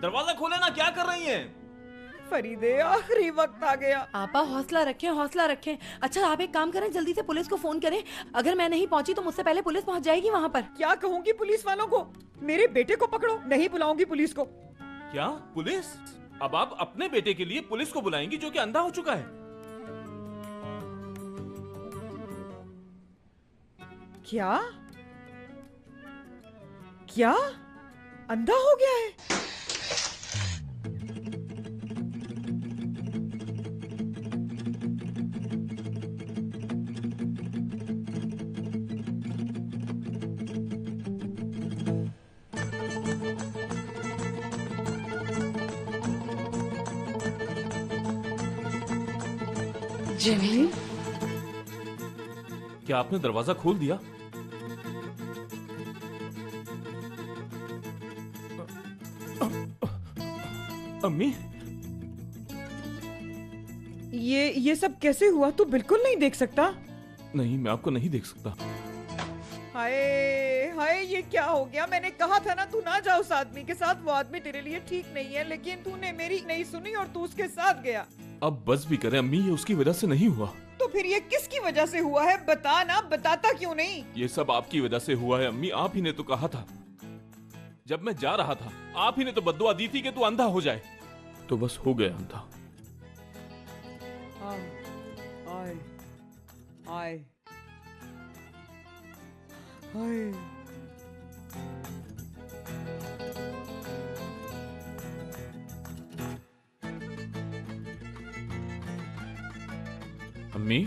दरवाजा खोले ना, क्या कर रही हैं? फरीदे, आखिरी वक्त आ गया। आपा हौसला रखें, हौसला रखें। अच्छा आप एक काम करें, जल्दी से पुलिस को फोन करें। अगर मैं नहीं पहुंची तो मुझसे पहले पुलिस पहुंच जाएगी वहाँ पर। क्या कहूंगी पुलिस वालों को? मेरे बेटे को पकड़ो। नहीं बुलाऊंगी पुलिस को। क्या पुलिस? अब आप अपने बेटे के लिए पुलिस को बुलाएंगी जो कि अंधा हो चुका है? क्या क्या अंधा हो गया है? जिमी, क्या आपने दरवाजा खोल दिया? अम्मी, ये सब कैसे हुआ? तू बिल्कुल नहीं देख सकता? नहीं, मैं आपको नहीं देख सकता। हाय हाय, ये क्या हो गया? मैंने कहा था ना तू ना जा उस आदमी के साथ। वो आदमी तेरे लिए ठीक नहीं है, लेकिन तूने मेरी नहीं सुनी और तू उसके साथ गया। अब बस भी करें अम्मी, ये उसकी वजह से नहीं हुआ। तो फिर ये किसकी वजह से हुआ है? बता ना, बताता क्यों नहीं? ये सब आपकी वजह से हुआ है अम्मी। आप ही ने तो कहा था, जब मैं जा रहा था आप ही ने तो बद्दुआ दी थी कि तू अंधा हो जाए। तो बस हो गया अंधा। हाय हाय हाय। अम्मी,